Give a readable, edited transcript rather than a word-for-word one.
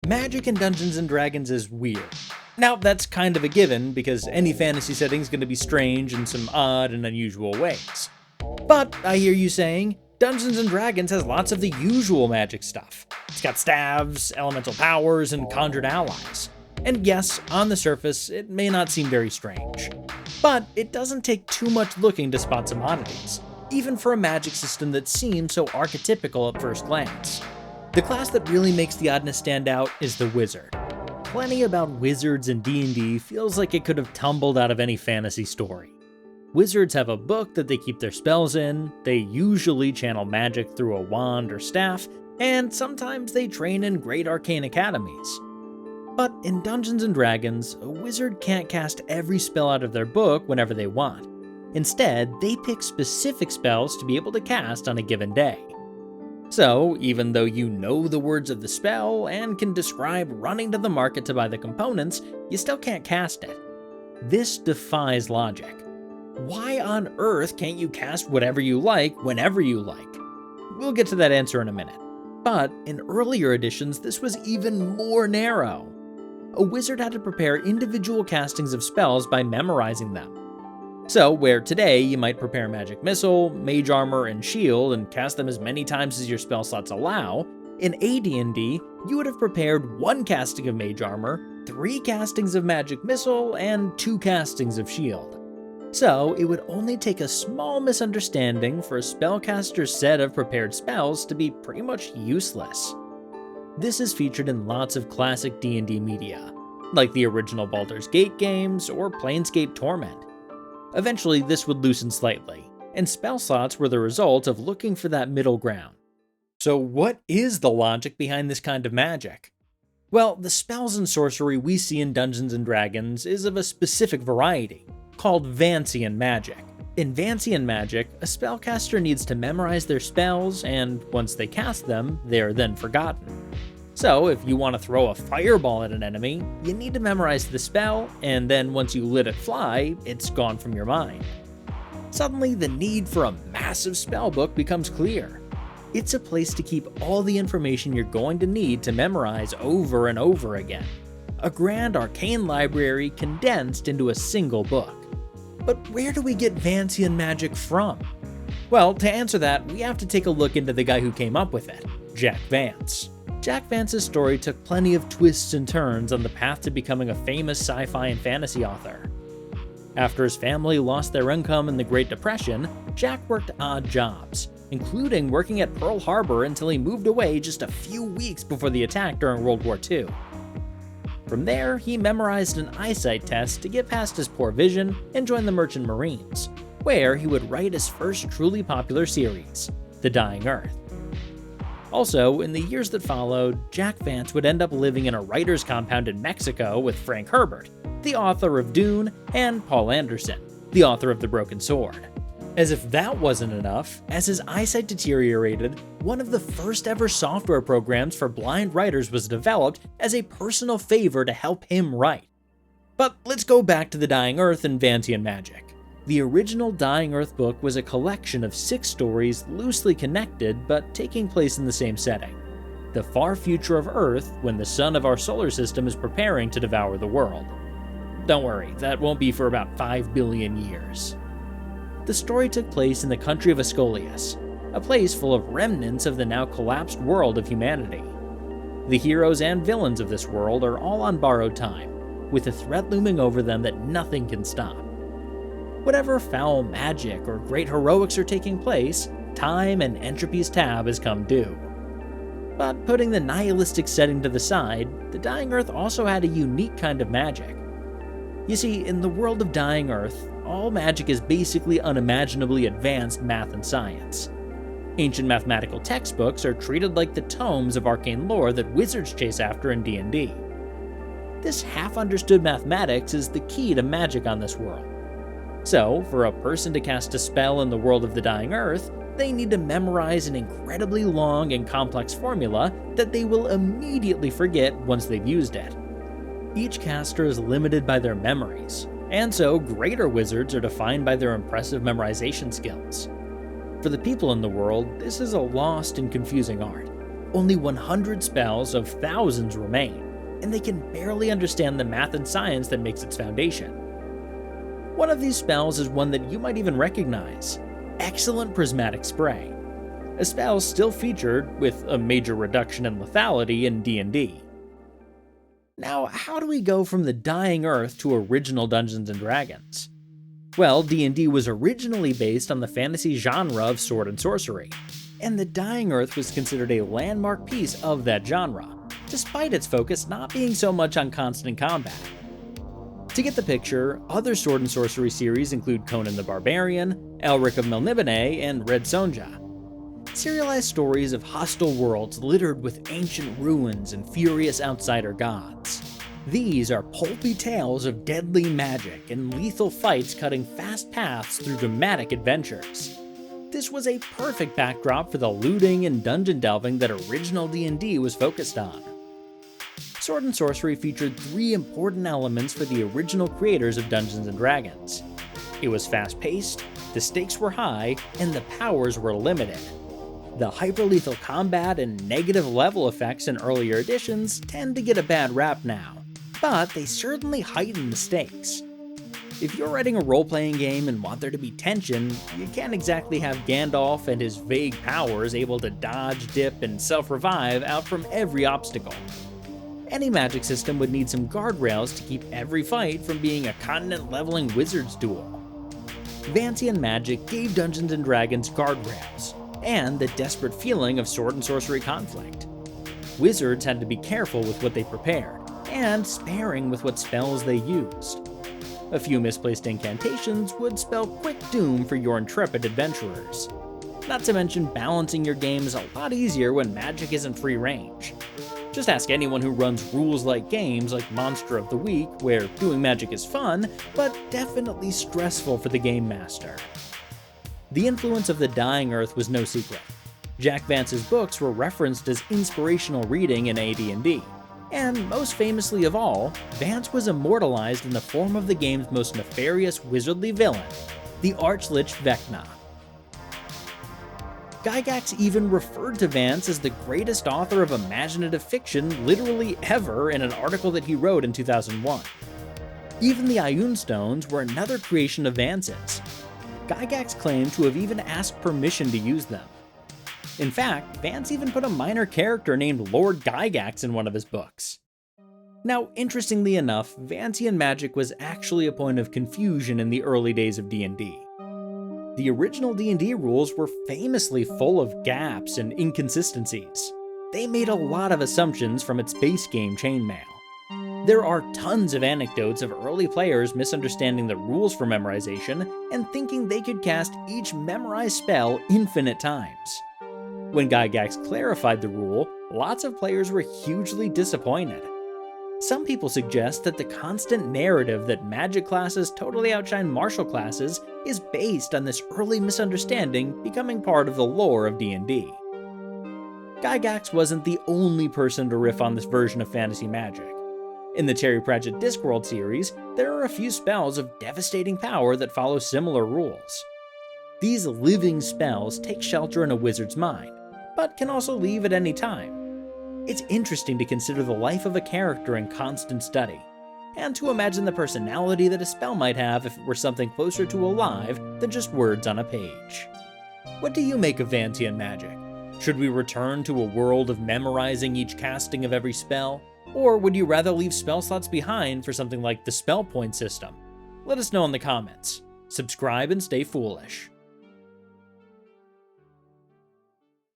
magic in Dungeons & Dragons is weird. Now, that's kind of a given, because any fantasy setting is going to be strange in some odd and unusual ways. But I hear you saying, Dungeons & Dragons has lots of the usual magic stuff. It's got staves, elemental powers, and conjured allies. And yes, on the surface, it may not seem very strange. But it doesn't take too much looking to spot some oddities, even for a magic system that seems so archetypical at first glance. The class that really makes the oddness stand out is the Wizard. Plenty about wizards in D&D feels like it could have tumbled out of any fantasy story. Wizards have a book that they keep their spells in, they usually channel magic through a wand or staff, and sometimes they train in great arcane academies. But in Dungeons & Dragons, a wizard can't cast every spell out of their book whenever they want. Instead, they pick specific spells to be able to cast on a given day. So, even though you know the words of the spell and can describe running to the market to buy the components, you still can't cast it. This defies logic. Why on earth can't you cast whatever you like whenever you like? We'll get to that answer in a minute. But in earlier editions, this was even more narrow. A wizard had to prepare individual castings of spells by memorizing them. So, where today you might prepare Magic Missile, Mage Armor, and Shield and cast them as many times as your spell slots allow, in AD&D, you would have prepared 1 casting of Mage Armor, 3 castings of Magic Missile, and 2 castings of Shield. So, it would only take a small misunderstanding for a spellcaster's set of prepared spells to be pretty much useless. This is featured in lots of classic D&D media, like the original Baldur's Gate games or Planescape Torment. Eventually, this would loosen slightly, and spell slots were the result of looking for that middle ground. So what is the logic behind this kind of magic? Well, the spells and sorcery we see in Dungeons & Dragons is of a specific variety, called Vantian Magic. In Vantian Magic, a spellcaster needs to memorize their spells, and once they cast them, they are then forgotten. So, if you want to throw a fireball at an enemy, you need to memorize the spell, and then once you let it fly, it's gone from your mind. Suddenly, the need for a massive spellbook becomes clear. It's a place to keep all the information you're going to need to memorize over and over again. A grand arcane library condensed into a single book. But where do we get Vantian Magic from? Well, to answer that, we have to take a look into the guy who came up with it, Jack Vance. Jack Vance's story took plenty of twists and turns on the path to becoming a famous sci-fi and fantasy author. After his family lost their income in the Great Depression, Jack worked odd jobs, including working at Pearl Harbor until he moved away just a few weeks before the attack during World War II. From there, he memorized an eyesight test to get past his poor vision and joined the Merchant Marines, where he would write his first truly popular series, The Dying Earth. Also, in the years that followed, Jack Vance would end up living in a writer's compound in Mexico with Frank Herbert, the author of Dune, and Paul Anderson, the author of The Broken Sword. As if that wasn't enough, as his eyesight deteriorated, one of the first ever software programs for blind writers was developed as a personal favor to help him write. But let's go back to The Dying Earth and Vantian Magic. The original Dying Earth book was a collection of 6 stories loosely connected but taking place in the same setting. The far future of Earth when the sun of our solar system is preparing to devour the world. Don't worry, that won't be for about 5 billion years. The story took place in the country of Ascolius, a place full of remnants of the now collapsed world of humanity. The heroes and villains of this world are all on borrowed time, with a threat looming over them that nothing can stop. Whatever foul magic or great heroics are taking place, time and entropy's tab has come due. But putting the nihilistic setting to the side, the Dying Earth also had a unique kind of magic. You see, in the world of Dying Earth, all magic is basically unimaginably advanced math and science. Ancient mathematical textbooks are treated like the tomes of arcane lore that wizards chase after in D&D. This half-understood mathematics is the key to magic on this world. So, for a person to cast a spell in the world of the Dying Earth, they need to memorize an incredibly long and complex formula that they will immediately forget once they've used it. Each caster is limited by their memories, and so greater wizards are defined by their impressive memorization skills. For the people in the world, this is a lost and confusing art. Only 100 spells of thousands remain, and they can barely understand the math and science that makes its foundation. One of these spells is one that you might even recognize: Excellent Prismatic Spray, a spell still featured with a major reduction in lethality in D&D. Now, how do we go from the dying Earth to original Dungeons & Dragons? Well, D&D was originally based on the fantasy genre of sword and sorcery, and the dying Earth was considered a landmark piece of that genre, despite its focus not being so much on constant combat. To get the picture, other sword and sorcery series include Conan the Barbarian, Elric of Melniboné, and Red Sonja. Serialized stories of hostile worlds littered with ancient ruins and furious outsider gods. These are pulpy tales of deadly magic and lethal fights cutting fast paths through dramatic adventures. This was a perfect backdrop for the looting and dungeon delving that original D&D was focused on. Sword and Sorcery featured 3 important elements for the original creators of Dungeons & Dragons. It was fast-paced, the stakes were high, and the powers were limited. The hyperlethal combat and negative level effects in earlier editions tend to get a bad rap now, but they certainly heighten the stakes. If you're writing a role-playing game and want there to be tension, you can't exactly have Gandalf and his vague powers able to dodge, dip, and self-revive out from every obstacle. Any magic system would need some guardrails to keep every fight from being a continent-leveling wizard's duel. Vantian Magic gave Dungeons & Dragons guardrails, and the desperate feeling of sword and sorcery conflict. Wizards had to be careful with what they prepared, and sparing with what spells they used. A few misplaced incantations would spell quick doom for your intrepid adventurers. Not to mention balancing your game is a lot easier when magic isn't free range. Just ask anyone who runs rules-like games like Monster of the Week, where doing magic is fun, but definitely stressful for the game master. The influence of the dying Earth was no secret. Jack Vance's books were referenced as inspirational reading in AD&D, and most famously of all, Vance was immortalized in the form of the game's most nefarious wizardly villain, the Archlich Vecna. Gygax even referred to Vance as the greatest author of imaginative fiction literally ever in an article that he wrote in 2001. Even the Ioun Stones were another creation of Vance's. Gygax claimed to have even asked permission to use them. In fact, Vance even put a minor character named Lord Gygax in one of his books. Now, interestingly enough, Vantian Magic was actually a point of confusion in the early days of D&D. The original D&D rules were famously full of gaps and inconsistencies. They made a lot of assumptions from its base game chainmail. There are tons of anecdotes of early players misunderstanding the rules for memorization and thinking they could cast each memorized spell infinite times. When Gygax clarified the rule, lots of players were hugely disappointed. Some people suggest that the constant narrative that magic classes totally outshine martial classes is based on this early misunderstanding becoming part of the lore of D&D. Gygax wasn't the only person to riff on this version of fantasy magic. In the Terry Pratchett Discworld series, there are a few spells of devastating power that follow similar rules. These living spells take shelter in a wizard's mind, but can also leave at any time. It's interesting to consider the life of a character in constant study, and to imagine the personality that a spell might have if it were something closer to alive than just words on a page. What do you make of Vantian Magic? Should we return to a world of memorizing each casting of every spell? Or would you rather leave spell slots behind for something like the spell point system? Let us know in the comments. Subscribe and stay foolish.